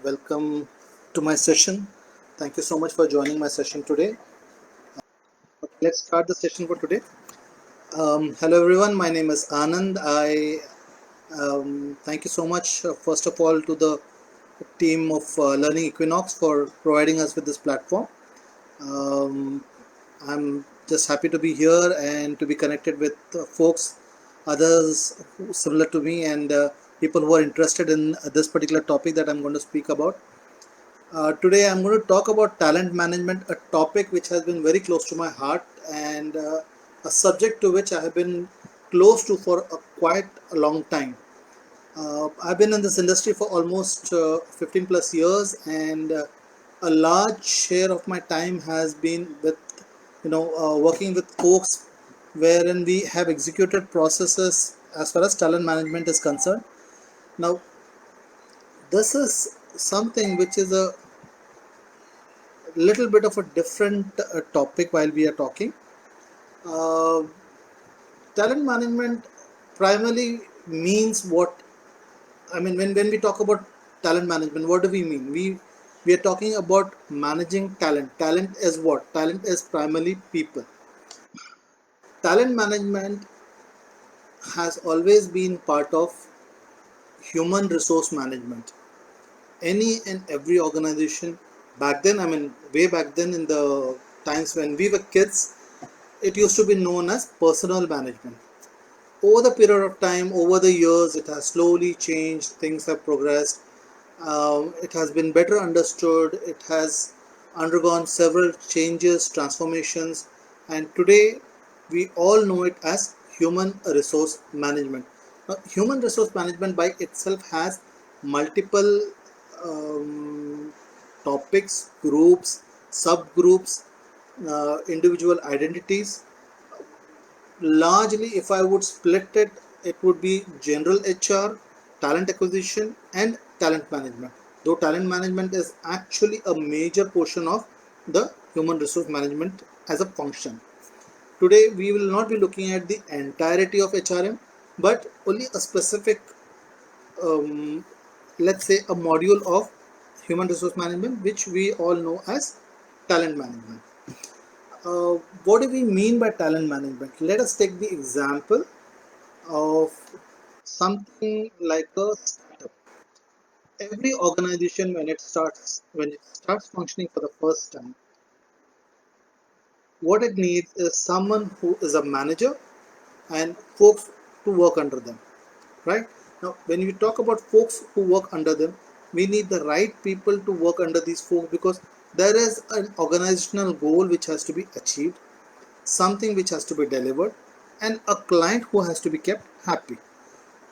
welcome to my session. Thank you so much for joining my session today. Okay, let's start the session for today. Hello everyone, my name is Anand. I thank you so much, first of all, to the team of Learning Equinox for providing us with this platform. Um, I'm just happy to be here and to be connected with folks, others similar to me, and people who are interested in this particular topic that I'm going to speak about. Today I'm going to talk about talent management, a topic which has been very close to my heart and a subject to which I have been close to for quite a long time. I've been in this industry for almost 15 plus years, and a large share of my time has been with, working with folks wherein we have executed processes as far as talent management is concerned. Now, this is something which is a little bit of a different topic while we are talking. Uh, Talent management primarily means what? I mean, when we talk about talent management, what do we mean? We are talking about managing talent. Talent is what? Talent is primarily people. Talent management has always been part of human resource management. Any and every organization back then, I mean, way back then in the times when we were kids, it used to be known as personal management. Over the period of time, over the years, it has slowly changed, things have progressed, it has been better understood, it has undergone several changes, transformations, and today we all know it as human resource management. Now, human resource management by itself has multiple um, topics, groups, subgroups, individual identities. Largely, if I would split it, it would be general HR, talent acquisition, and talent management. Though talent management is actually a major portion of the human resource management as a function. Today, we will not be looking at the entirety of HRM, but only a specific, um, let's say, a module of human resource management, which we all know as talent management. Uh, what do we mean by talent management? Let us take the example of something like a startup. Every organization, when it starts functioning for the first time, what it needs is someone who is a manager and folks to work under them. Right now, when we talk about folks who work under them, we need the right people to work under these folks, because there is an organizational goal which has to be achieved, something which has to be delivered, and a client who has to be kept happy.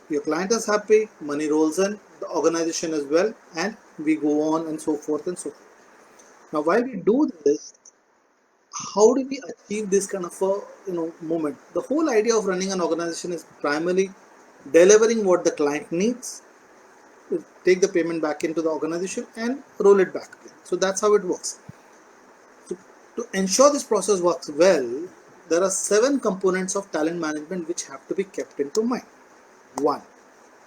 Your client is happy, money rolls in, the organization as well, and we go on and so forth and so forth. Now, while we do this, how do we achieve this kind of a moment? The whole idea of running an organization is primarily delivering what the client needs, take the payment back into the organization, and roll it back again. So that's how it works. So to ensure this process works well, there are 7 components of talent management which have to be kept into mind. One,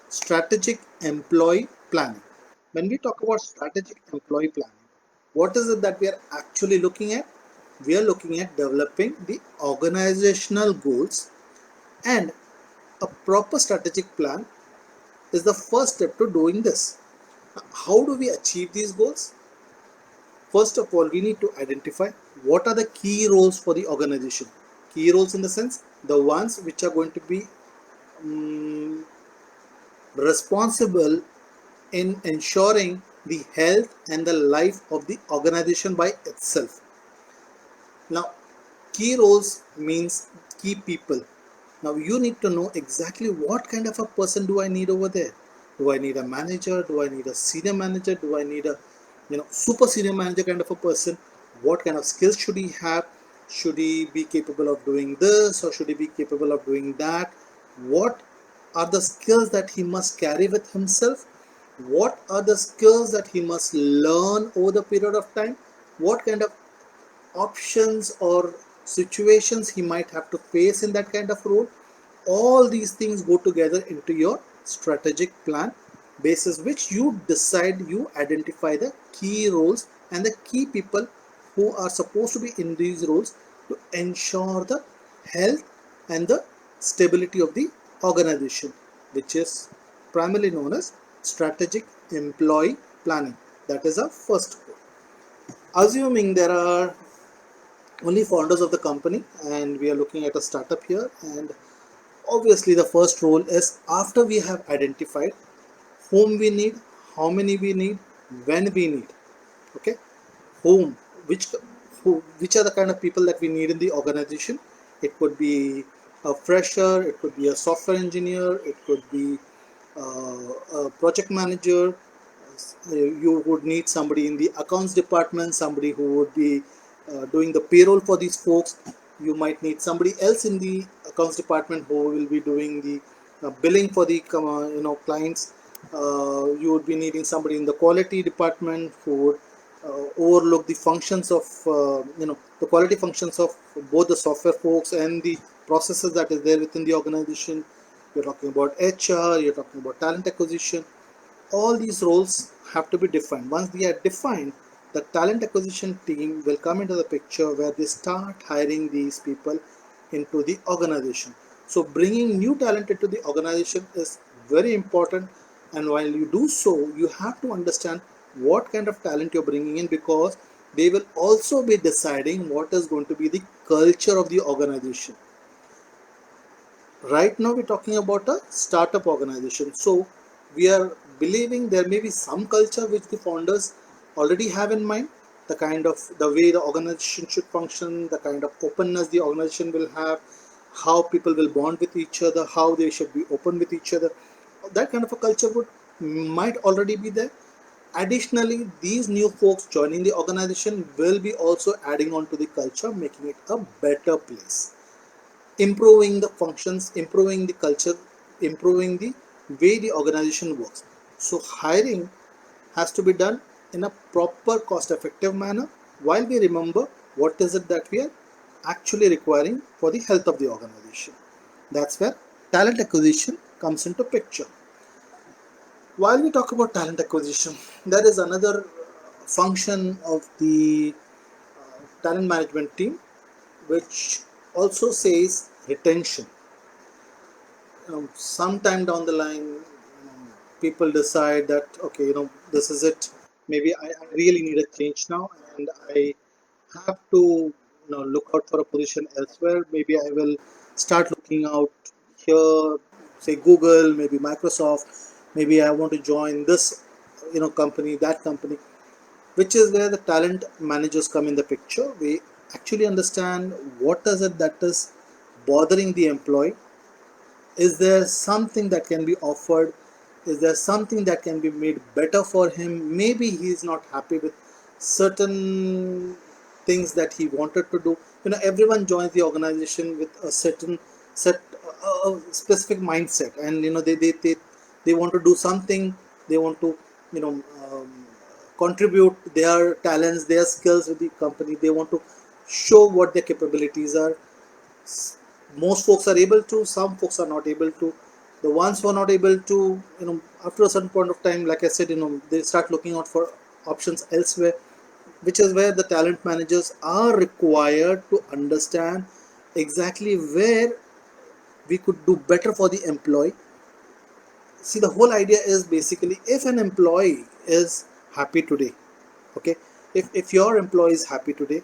strategic employee planning. When we talk about strategic employee planning, what is it that we are actually looking at? We are looking at developing the organizational goals, and a proper strategic plan is the first step to doing this. How do we achieve these goals? First of all, we need to identify what are the key roles for the organization. Key roles in the sense, the ones which are going to be um, responsible in ensuring the health and the life of the organization by itself. Now, key roles means key people. Now, you need to know exactly what kind of a person do I need over there. Do I need a manager? Do I need a senior manager? Do I need a super senior manager kind of a person? What kind of skills should he have? Should he be capable of doing this, or should he be capable of doing that? What are the skills that he must carry with himself? What are the skills that he must learn over the period of time? What kind of options or situations he might have to face in that kind of role? All these things go together into your strategic plan, basis which you decide, you identify the key roles and the key people who are supposed to be in these roles to ensure the health and the stability of the organization, which is primarily known as strategic employee planning. That is our first goal. Assuming there are only founders of the company and we are looking at a startup here, and obviously the first role is, after we have identified whom we need, how many we need, when we need, okay, whom, which which are the kind of people that we need in the organization. It could be a fresher, it could be a software engineer, it could be a project manager. You would need somebody in the accounts department, somebody who would be doing the payroll for these folks. You might need somebody else in the accounts department who will be doing the billing for the clients. You would be needing somebody in the quality department who would overlook the functions of the quality functions of both the software folks and the processes that is there within the organization. You're talking about HR, you're talking about talent acquisition. All these roles have to be defined. Once they are defined, the talent acquisition team will come into the picture where they start hiring these people into the organization. So bringing new talent into the organization is very important, and while you do so, you have to understand what kind of talent you're bringing in, because they will also be deciding what is going to be the culture of the organization. Right now we're talking about a startup organization, so we are believing there may be some culture which the founders already have in mind, the kind of the way the organization should function, the kind of openness the organization will have, how people will bond with each other, how they should be open with each other. That kind of a culture would might already be there. Additionally, these new folks joining the organization will be also adding on to the culture, making it a better place, improving the functions, improving the culture, improving the way the organization works. So hiring has to be done in a proper cost effective manner, while we remember what is it that we are actually requiring for the health of the organization. That's where talent acquisition comes into picture. While we talk about talent acquisition, there is another function of the talent management team which also says retention. Sometime down the line, people decide that, okay, this is it, maybe I really need a change now, and I have to look out for a position elsewhere. Maybe I will start looking out here, say Google, maybe Microsoft, maybe I want to join this company, that company, which is where the talent managers come in the picture. We actually understand what is it that is bothering the employee. Is there something that can be offered? Is there something that can be made better for him? Maybe he is not happy with certain things that he wanted to do. Everyone joins the organization with a certain set specific mindset, and they want to do something. They want to you know contribute their talents, their skills with the company. They want to show what their capabilities are. Most folks are able to, some folks are not able to. The ones who are not able to, after a certain point of time, like I said, they start looking out for options elsewhere, which is where the talent managers are required to understand exactly where we could do better for the employee. See, the whole idea is basically, if an employee is happy today, okay, if your employee is happy today,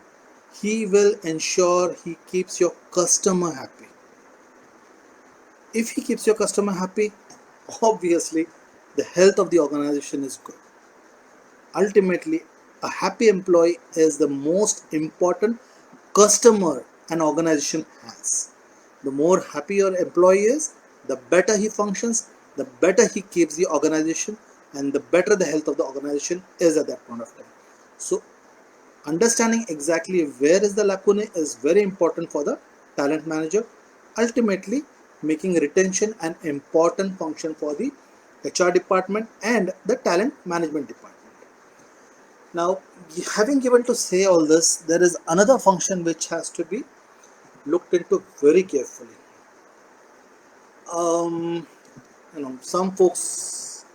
he will ensure he keeps your customer happy. If he keeps your customer happy, obviously the health of the organization is good. Ultimately, a happy employee is the most important customer an organization has. The more happy your employee is, the better he functions, the better he keeps the organization, and the better the health of the organization is at that point of time. So understanding exactly where is the lacuna is very important for the talent manager, ultimately making retention an important function for the HR department and the talent management department. Now, having given to say all this, there is another function which has to be looked into very carefully. Some folks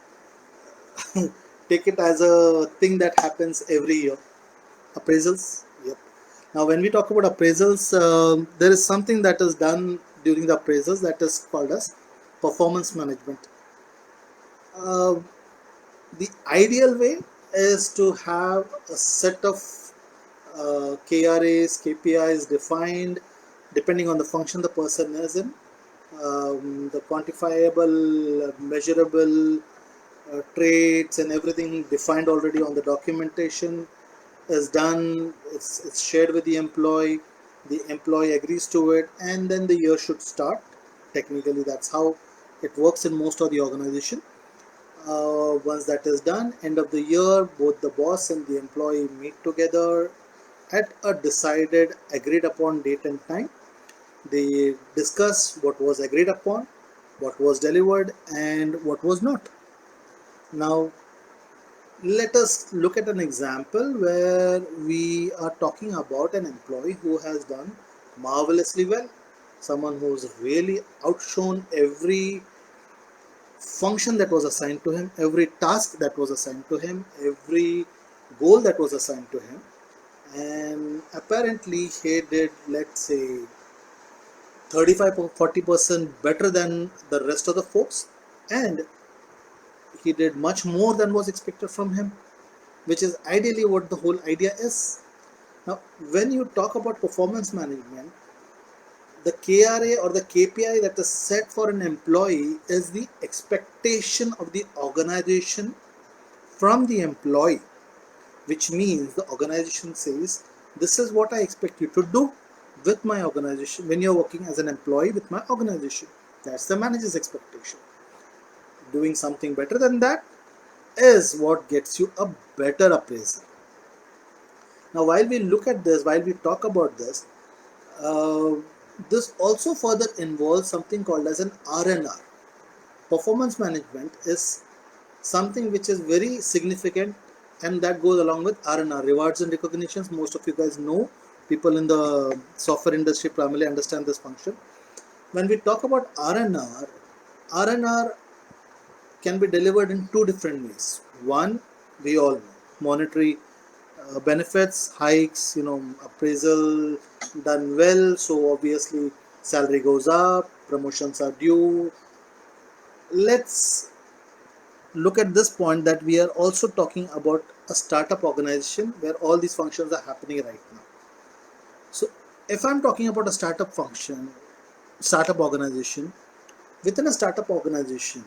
take it as a thing that happens every year. Appraisals. Yep. Now, when we talk about appraisals, there is something that is done during the appraisals that is called as performance management. Uh, the ideal way is to have a set of KRAs, KPIs defined depending on the function the person is in. The quantifiable, measurable traits and everything defined already on the documentation is done. It's shared with the employee agrees to it, and then the year should start. Technically, that's how it works in most of the organization. Once that is done, end of the year, both the boss and the employee meet together at a decided, agreed upon date and time. They discuss what was agreed upon, what was delivered, and what was not. Now, let us look at an example where we are talking about an employee who has done marvelously well, someone who's really outshone every function that was assigned to him, every task that was assigned to him, every goal that was assigned to him, and apparently he did, let's say, 35 or 40% better than the rest of the folks, and he did much more than was expected from him, which is ideally what the whole idea is. Now, when you talk about performance management, the KRA or the KPI that is set for an employee is the expectation of the organization from the employee, which means the organization says, this is what I expect you to do with my organization when you're working as an employee with my organization. That's the manager's expectation. Doing something better than that is what gets you a better appraisal. Now, while we talk about this, uh, this also further involves something called as an R&R. Performance management is something which is very significant, and that goes along with R&R, rewards and recognitions. Most of you guys know, people in the software industry primarily understand this function. When we talk about R&R, R&R can be delivered in two different ways. One, we all know, monetary benefits, hikes, appraisal done well, so obviously salary goes up, promotions are due. Let's look at this point that we are also talking about a startup organization where all these functions are happening right now. So if I'm talking about a startup organization, within a startup organization,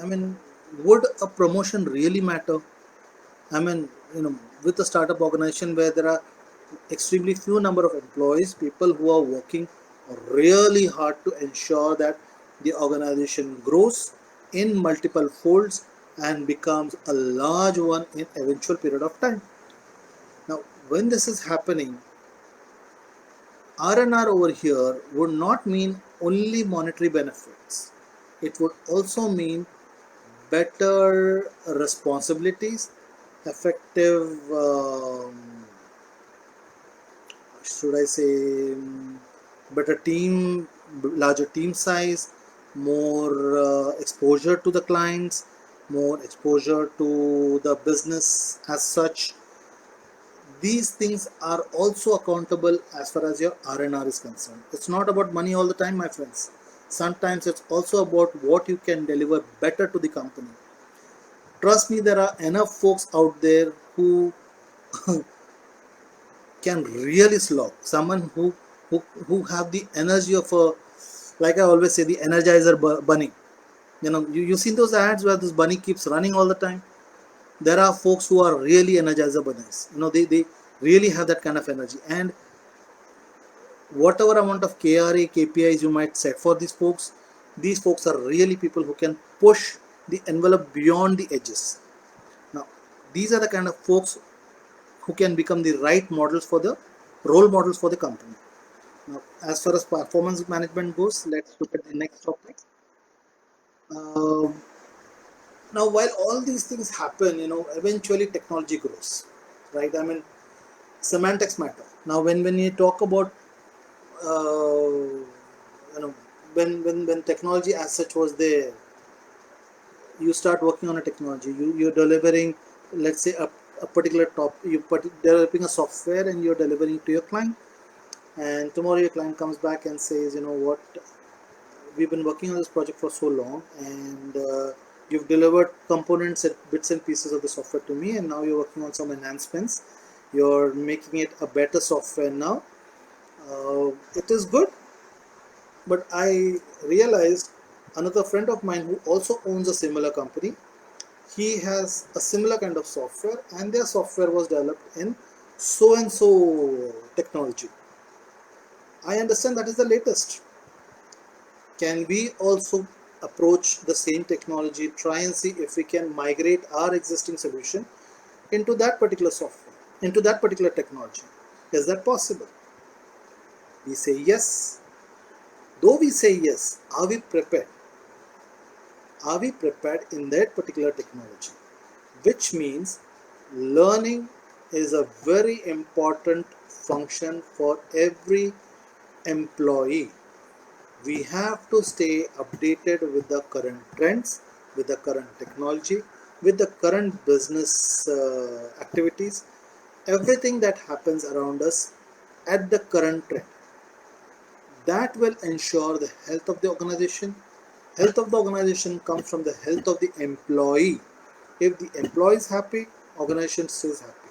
I mean, would a promotion really matter? I mean, with a startup organization where there are extremely few number of employees, people who are working really hard to ensure that the organization grows in multiple folds and becomes a large one in eventual period of time. Now, when this is happening, R&R over here would not mean only monetary benefits. It would also mean better responsibilities, effective, should I say, better team, larger team size, more exposure to the clients, more exposure to the business as such. These things are also accountable as far as your R&R is concerned. It's not about money all the time, my friends. Sometimes it's also about what you can deliver better to the company. Trust me, there are enough folks out there who can really slog. Someone who have the energy of a, like I always say, the energizer bunny. You've seen those ads where this bunny keeps running all the time. There are folks who are really energizer bunnies. They really have that kind of energy. And whatever amount of KRA, KPIs you might set for these folks are really people who can push the envelope beyond the edges. Now, these are the kind of folks who can become the right models for the role models for the company. Now, as far as performance management goes, let's look at the next topic. Uh, Now, while all these things happen, eventually technology grows, right? I mean, semantics matter. Now, when you talk about, you know, when technology as such was there, you start working on a technology, you're delivering, let's say, a particular top, developing a software and you're delivering to your client, and tomorrow your client comes back and says, you know what, we've been working on this project for so long, and you've delivered components and bits and pieces of the software to me, and now you're working on some enhancements, you're making it a better software now. It is good, but I realized another friend of mine who also owns a similar company, he has a similar kind of software, and their software was developed in so and so technology. I understand that is the latest. Can we also approach the same technology, try and see if we can migrate our existing solution into that particular software, into that particular technology? Is that possible? We say yes. Though we say yes, are we prepared? Are we prepared in that particular technology? Which means learning is a very important function for every employee. We have to stay updated with the current trends, with the current technology, with the current business activities, everything that happens around us at the current trend. That will ensure the health of the organization. Health of the organization comes from the health of the employee. If the employee is happy, organization stays happy.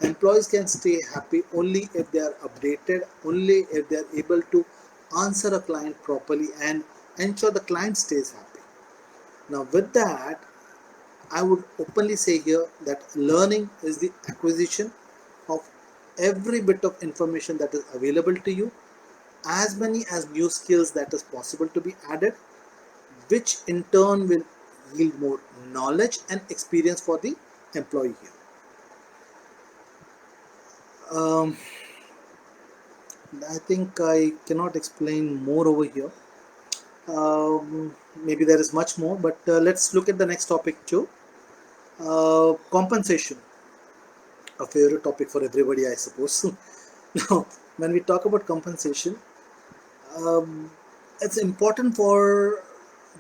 Employees can stay happy only if they are updated, only if they are able to answer a client properly and ensure the client stays happy. Now with that, I would openly say here that learning is the acquisition of every bit of information that is available to you, as many as new skills that is possible to be added, which in turn will yield more knowledge and experience for the employee here. Um, I think I cannot explain more over here. Maybe there is much more, but let's look at the next topic too. Compensation, a favorite topic for everybody, I suppose. Now, when we talk about compensation, um, it's important for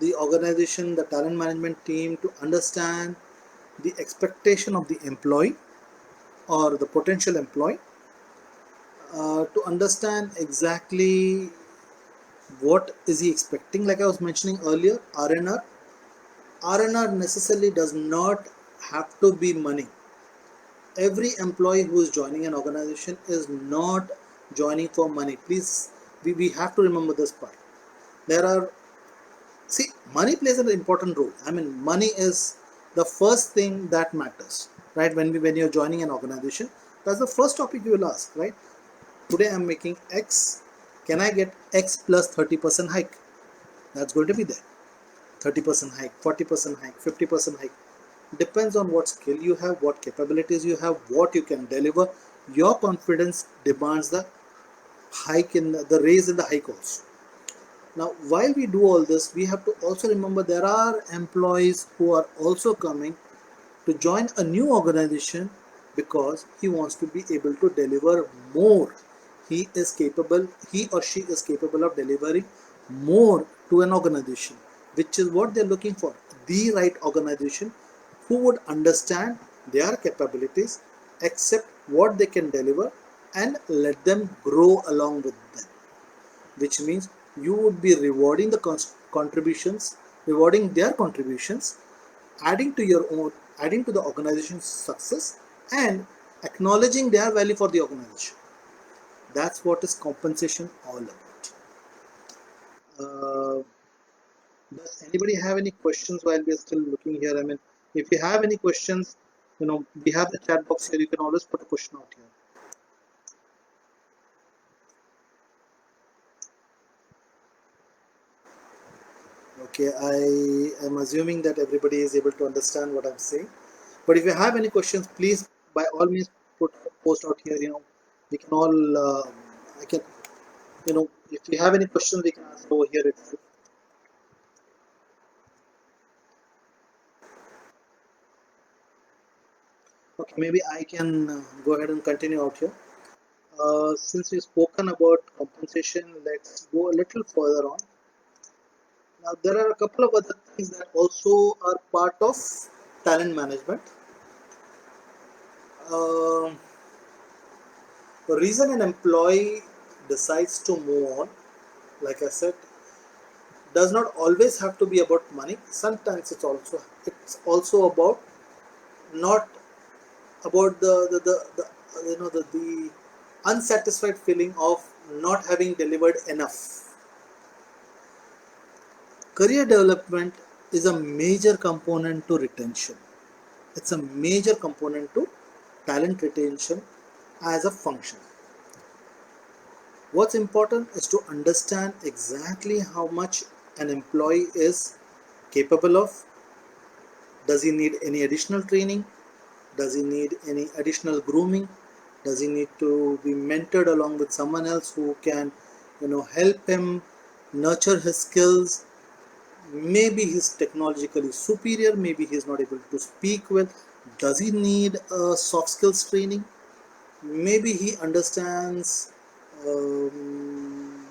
the organization, the talent management team to understand the expectation of the employee or the potential employee, to understand exactly what is he expecting. Like I was mentioning earlier, RNR necessarily does not have to be money. Every employee who is joining an organization is not joining for money. Please, we have to remember this part. There are, see, money plays an important role. I mean, money is the first thing that matters, right? When you're joining an organization, that's the first topic you will ask, right? Today I'm making X. Can I get X plus 30% hike? That's going to be there. 30% hike, 40% hike, 50% hike. Depends on what skill you have, what capabilities you have, what you can deliver. Your confidence demands the hike in the raise in the hike also. Now, while we do all this, we have to also remember there are employees who are also coming to join a new organization because he wants to be able to deliver more. He or she is capable of delivering more to an organization, which is what they're looking for. The right organization who would understand their capabilities, accept what they can deliver, and let them grow along with them, which means you would be rewarding the contributions, rewarding their contributions, adding to your own, adding to the organization's success, and acknowledging their value for the organization. That's what is compensation all about. Does anybody have any questions while we're still looking here? I mean, if you have any questions, we have the chat box here. You can always put a question out here. Okay, I am assuming that everybody is able to understand what I'm saying. But if you have any questions, please by all means put post out here. We can all I can if you have any questions, we can ask over here itself. Okay, maybe I can go ahead and continue out here. Since we've spoken about compensation, let's go a little further on. Now, there are a couple of other things that also are part of talent management. Um the reason an employee decides to move on, like I said, does not always have to be about money. Sometimes it's also about not about the unsatisfied feeling of not having delivered enough. Career development is a major component to retention. It's a major component to talent retention as a function. What's important is to understand exactly how much an employee is capable of. Does he need any additional training? Does he need any additional grooming? Does he need to be mentored along with someone else who can, help him nurture his skills? Maybe he's technologically superior, maybe he's not able to speak well. Does he need a soft skills training? Maybe he understands, um,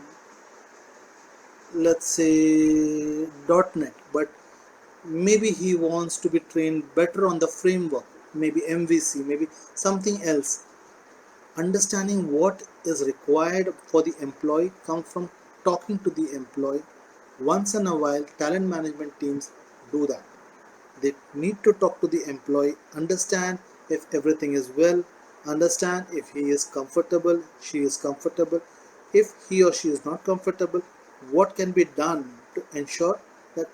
let's say, .NET, but maybe he wants to be trained better on the framework, maybe MVC, maybe something else. Understanding what is required for the employee comes from talking to the employee. Once in a while, talent management teams do that. They need to talk to the employee, understand if everything is well, understand if he is comfortable, she is comfortable. If he or she is not comfortable, what can be done to ensure that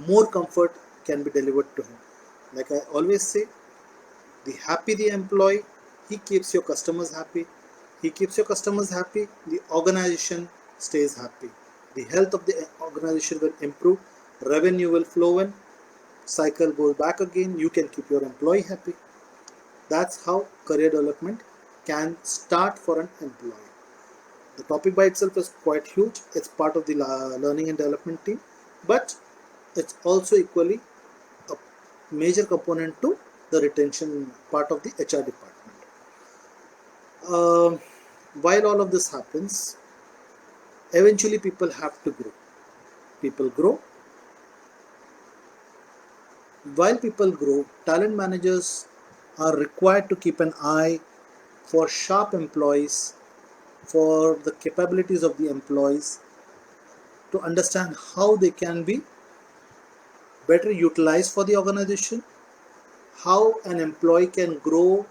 more comfort can be delivered to him. Like I always say, the happy the employee, he keeps your customers happy. He keeps your customers happy, the organization stays happy. The health of the organization will improve, revenue will flow in, cycle goes back again, you can keep your employee happy. That's how career development can start for an employee. The topic by itself is quite huge. It's part of the learning and development team, but it's also equally a major component to the retention part of the HR department. Um while all of this happens, eventually people have to grow. People grow. While people grow, talent managers are required to keep an eye for sharp employees, for the capabilities of the employees, to understand how they can be better utilized for the organization, how an employee can grow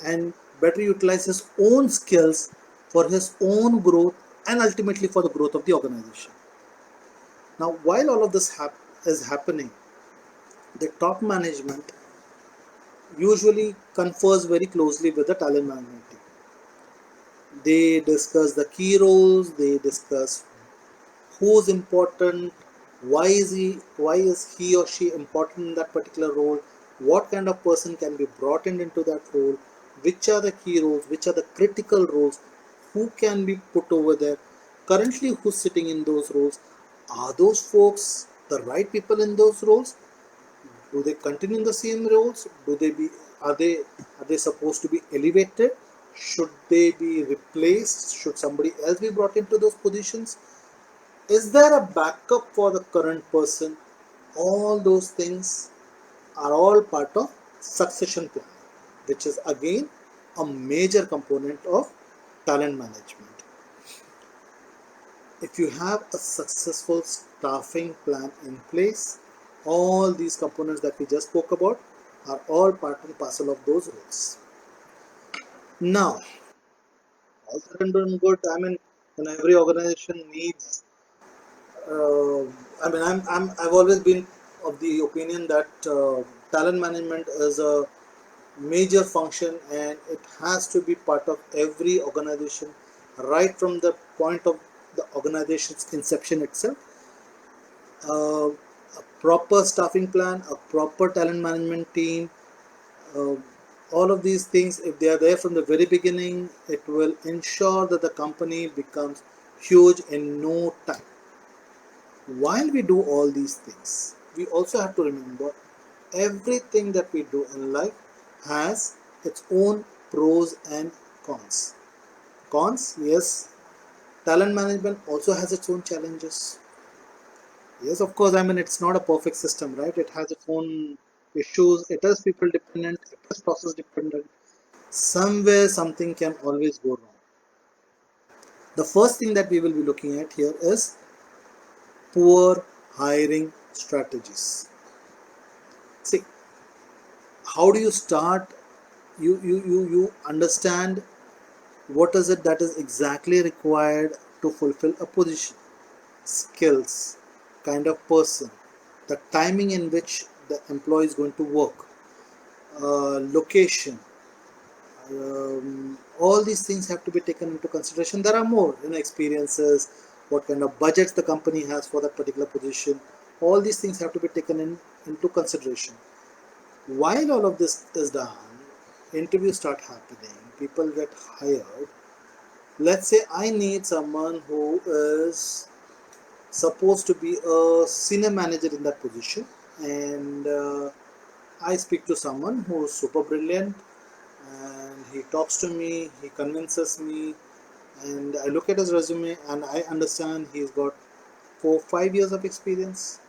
and better utilize his own skills for his own growth and ultimately for the growth of the organization. Now, while all of this is happening, the top management usually confers very closely with the talent management team. They discuss the key roles, they discuss who's important, why is he or she important in that particular role, what kind of person can be brought in into that role, which are the key roles, which are the critical roles, who can be put over there, currently who's sitting in those roles, are those folks the right people in those roles, do they continue in the same roles, do they be are they are they supposed to be elevated, should they be replaced, should somebody else be brought into those positions, is there a backup for the current person? All those things are all part of succession planning, which is again a major component of talent management. If you have a successful staffing plan in place, all these components that we just spoke about are all part and parcel of those roles. Now, all said and done good, I mean, every organization needs uh, I've always been of the opinion that talent management is a major function and it has to be part of every organization right from the point of the organization's inception itself. A proper staffing plan, a proper talent management team, uh, all of these things, if they are there from the very beginning, it will ensure that the company becomes huge in no time. While we do all these things, we also have to remember everything that we do in life has its own pros and cons. Cons, yes, talent management also has its own challenges. Yes, of course. I mean, it's not a perfect system, right? It has its own issues. It is people dependent. It is process dependent. Somewhere something can always go wrong. The first thing that we will be looking at here is poor hiring strategies. See, how do you start? You understand what is it that is exactly required to fulfill a position, skills, kind of person, the timing in which the employee is going to work, location, all these things have to be taken into consideration. There are more, experiences, what kind of budgets the company has for that particular position. All these things have to be taken into consideration. While all of this is done, interviews start happening, people get hired. Let's say I need someone who is supposed to be a senior manager in that position, and I speak to someone who is super brilliant, and he talks to me, he convinces me, and I look at his resume and I understand he's got 4 5 years of experience.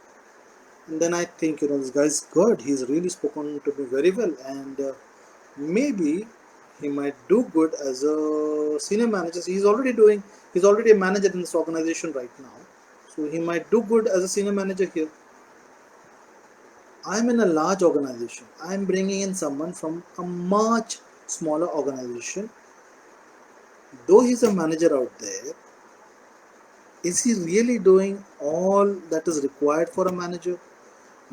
And then I think, this guy's good, he's really spoken to me very well, and maybe he might do good as a senior manager. So he's already a manager in this organization right now, so he might do good as a senior manager here. I'm in a large organization, I'm bringing in someone from a much smaller organization. Though he's a manager out there, is he really doing all that is required for a manager?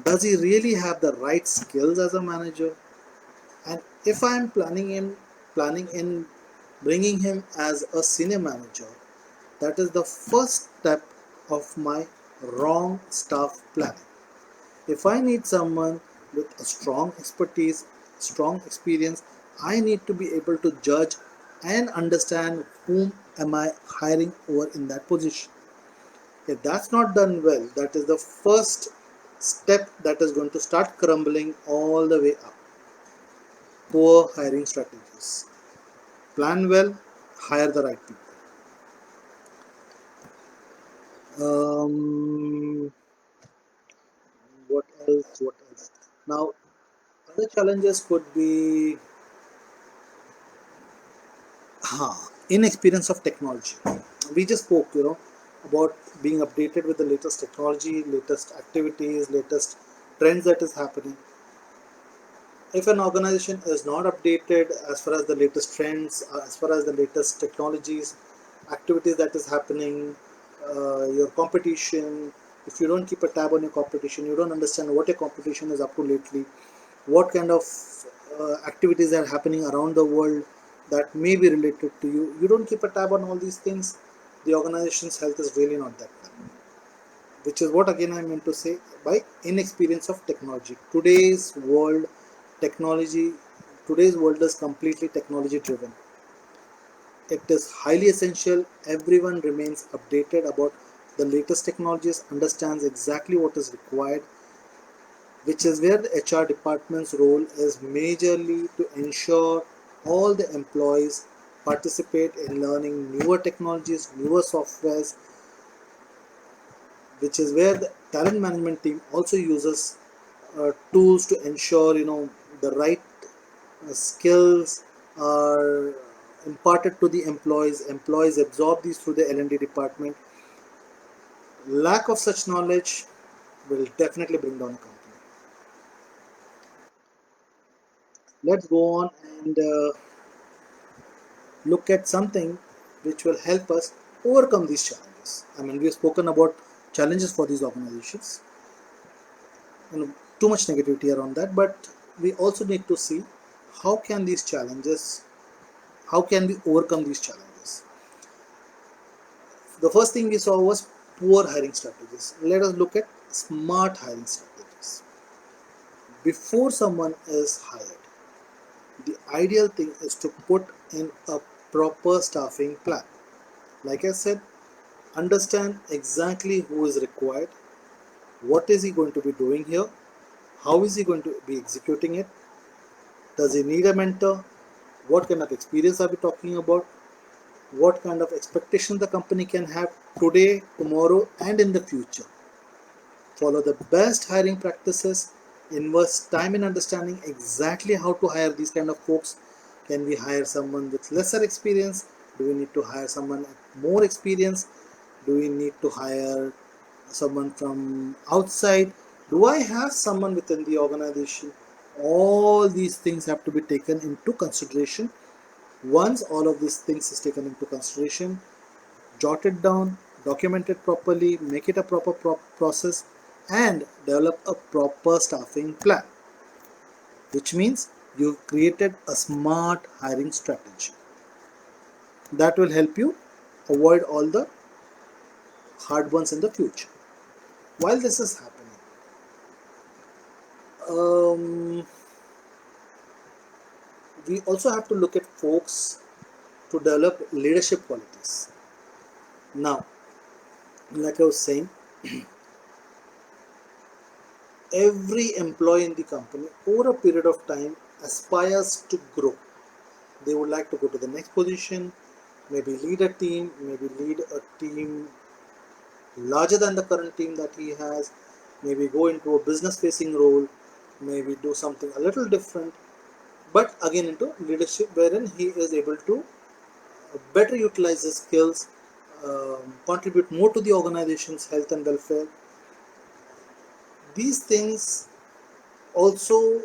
Does he really have the right skills as a manager? And if I'm planning in bringing him as a senior manager, that is the first step of my wrong staff planning. If I need someone with a strong expertise, strong experience, I need to be able to judge and understand whom am I hiring over in that position. If that's not done well, that is the first step that is going to start crumbling all the way up. Poor hiring strategies. Plan well, hire the right people. Um, what else? What else? Now, other challenges could be inexperience of technology. We just spoke, about being updated with the latest technology, latest activities, latest trends that is happening. If an organization is not updated as far as the latest trends, as far as the latest technologies, activities that is happening, your competition, if you don't keep a tab on your competition, you don't understand what your competition is up to lately, what kind of activities are happening around the world that may be related to you. You don't keep a tab on all these things, the organization's health is really not that bad. Which is what again I meant to say by inexperience of technology. Technology, today's world is completely technology driven. It is highly essential everyone remains updated about the latest technologies, understands exactly what is required, which is where the HR department's role is majorly to ensure all the employees participate in learning newer technologies, newer softwares, which is where the talent management team also uses tools to ensure the right skills are imparted to the employees absorb these through the L&D department. Lack of such knowledge will definitely bring down a company. Let's go on and look at something which will help us overcome these challenges. I mean, we've spoken about challenges for these organizations, too much negativity around that, but we also need to see how can these challenges, how can we overcome these challenges. The first thing we saw was poor hiring strategies. Let us look at smart hiring strategies. Before someone is hired, the ideal thing is to put in a proper staffing plan. Like I said, understand exactly who is required, what is he going to be doing here, how is he going to be executing it, does he need a mentor, what kind of experience are we talking about, what kind of expectation the company can have today, tomorrow, and in the future. follow the best hiring practices, invest time in understanding exactly how to hire these kind of folks. Can we hire someone with lesser experience? Do we need to hire someone with more experience? Do we need to hire someone from outside? Do I have someone within the organization? All these things have to be taken into consideration. Once all of these things is taken into consideration, jot it down, document it properly, make it a proper process, and develop a proper staffing plan, which means you've created a smart hiring strategy that will help you avoid all the hard ones in the future. While this is happening, we also have to look at folks to develop leadership qualities. Now, like I was saying, every employee in the company over a period of time aspires to grow. They would like to go to the next position, maybe lead a team, maybe lead a team larger than the current team that he has, maybe go into a business facing role, maybe do something a little different, but again into leadership wherein he is able to better utilize his skills, contribute more to the organization's health and welfare. These things also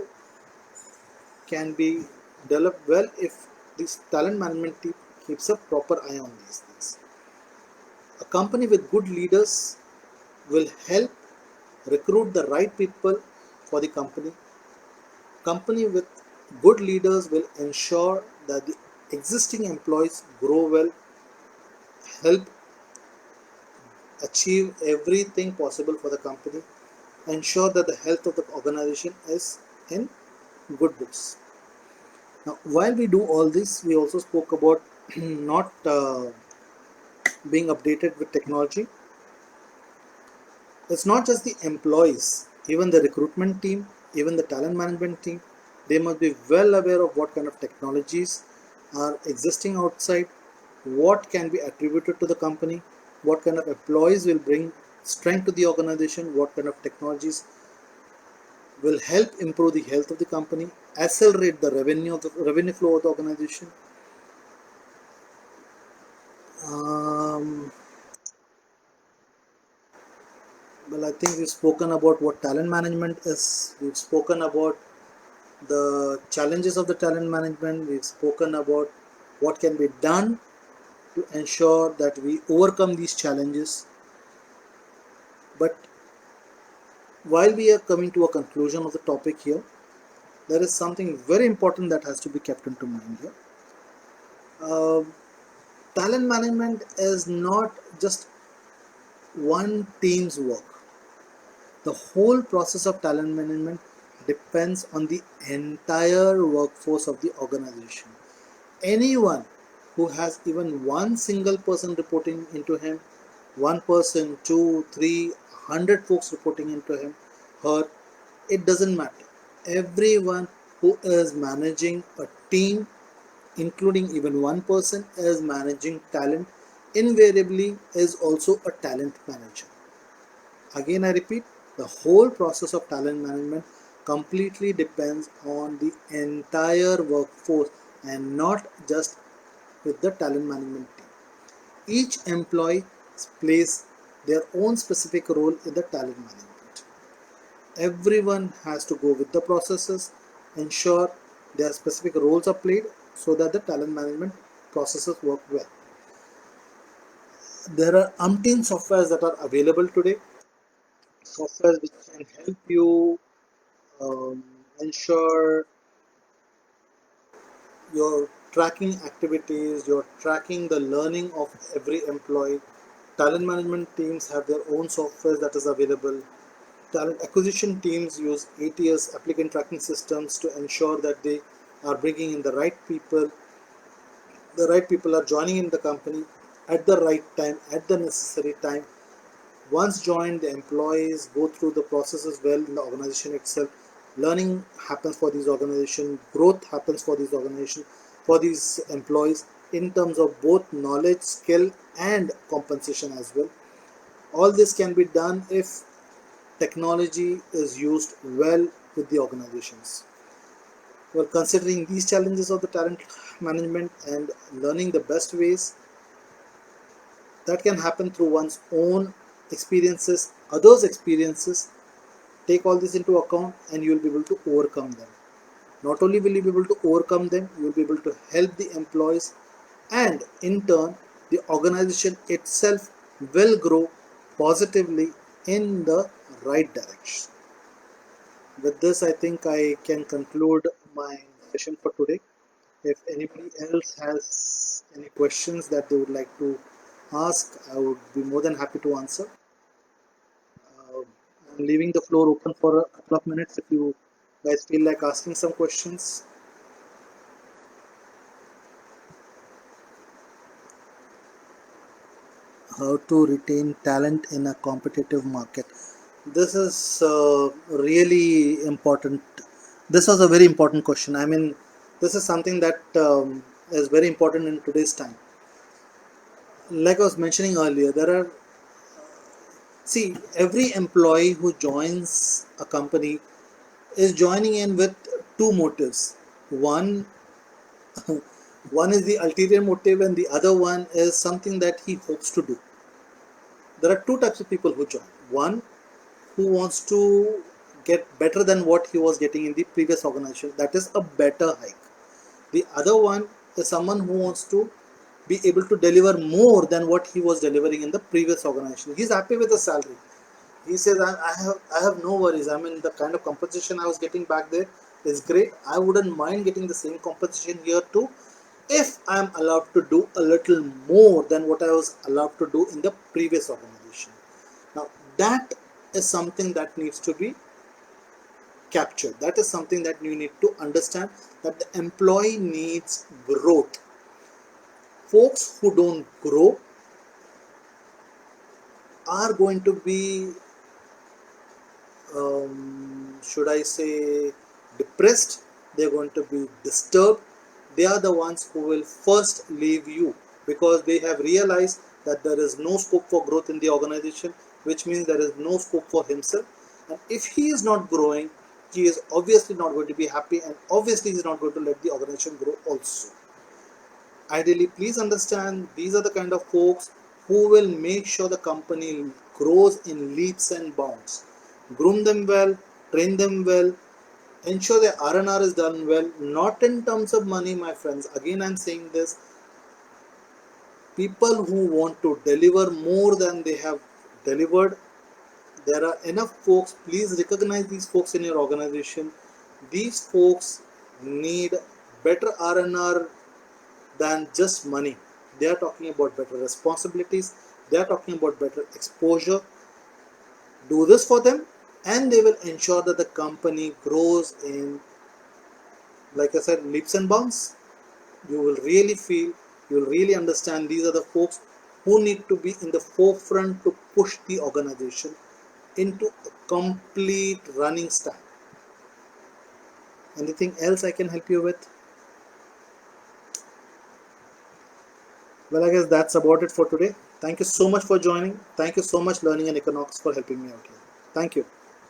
can be developed well if this talent management team keeps a proper eye on these things. A company with good leaders will help recruit the right people for the company. Company with good leaders will ensure that the existing employees grow well, help achieve everything possible for the company, ensure that the health of the organization is in good books. Now, while we do all this, we also spoke about not being updated with technology. It's not just the employees, even the recruitment team, even the talent management team, they must be well aware of what kind of technologies are existing outside, what can be attributed to the company, what kind of employees will bring strength to the organization, what kind of technologies will help improve the health of the company, accelerate the revenue flow of the organization. Um, well, I think we've spoken about what talent management is. We've spoken about the challenges of the talent management. We've spoken about what can be done to ensure that we overcome these challenges. But while we are coming to a conclusion of the topic here, there is something very important that has to be kept into mind here. Uh, Talent management is not just one team's work. The whole process of talent management depends on the entire workforce of the organization. Anyone who has even one single person reporting into him, one person, two, three, 100 folks reporting into him, her, it doesn't matter. Everyone who is managing a team, including even one person, is managing talent, invariably is also a talent manager. Again, I repeat, the whole process of talent management completely depends on the entire workforce and not just with the talent management team. Each employee plays their own specific role in the talent management. Everyone has to go with the processes, ensure their specific roles are played so that the talent management processes work well. There are umpteen softwares that are available today, softwares which can help you um, ensure you're tracking activities, you're tracking the learning of every employee. Talent management teams have their own software that is available. Talent acquisition teams use ATS, applicant tracking systems, to ensure that they are bringing in the right people. The right people are joining in the company at the right time, at the necessary time. Once joined, the employees go through the processes well in the organization itself. Learning happens for these organizations, growth happens for these organizations, for these employees in terms of both knowledge, skill, and compensation as well. All this can be done if technology is used well with the organizations. Well, considering these challenges of the talent management and learning the best ways, that can happen through one's own experiences, others' experiences. Take all this into account and you will be able to overcome them. Not only will you be able to overcome them, you will be able to help the employees, and in turn, the organization itself will grow positively in the right direction. With this, I think I can conclude my session for today. If anybody else has any questions that they would like to ask, I would be more than happy to answer. I'm leaving the floor open for a couple of minutes if you guys feel like asking some questions. How to retain talent in a competitive market? This is really important. This was a very important question. I mean, this is something that is very important in today's time. Like I was mentioning earlier, there are, see, every employee who joins a company is joining in with two motives. One, one is the ulterior motive, and the other one is something that he hopes to do. There are two types of people who join. One who wants to get better than what he was getting in the previous organization, that is a better hike. The other one is someone who wants to be able to deliver more than what he was delivering in the previous organization. He's happy with the salary. He says, I have no worries. I mean, the kind of compensation I was getting back there is great. I wouldn't mind getting the same compensation here too, if I'm allowed to do a little more than what I was allowed to do in the previous organization. Now, that is something that needs to be captured. That is something that you need to understand, that the employee needs growth. Folks who don't grow are going to be, should I say, depressed. They're going to be disturbed. They are the ones who will first leave you, because they have realized that there is no scope for growth in the organization, which means there is no scope for himself. And if he is not growing, he is obviously not going to be happy, and obviously he is not going to let the organization grow also. Ideally, please understand, these are the kind of folks who will make sure the company grows in leaps and bounds. Groom them well, train them well, ensure their R&R is done well, not in terms of money, my friends. Again, I'm saying this, people who want to deliver more than they have delivered, there are enough folks. Please recognize these folks in your organization. These folks need better R&R than just money. They are talking about better responsibilities, they are talking about better exposure. Do this for them, and they will ensure that the company grows in, like I said, leaps and bounds. You will really feel, you will really understand, these are the folks who need to be in the forefront to push the organization into a complete running style. Anything else I can help you with? Well, I guess that's about it for today. Thank you so much for joining. Thank you so much, Learning and Economics, for helping me out here. Thank you.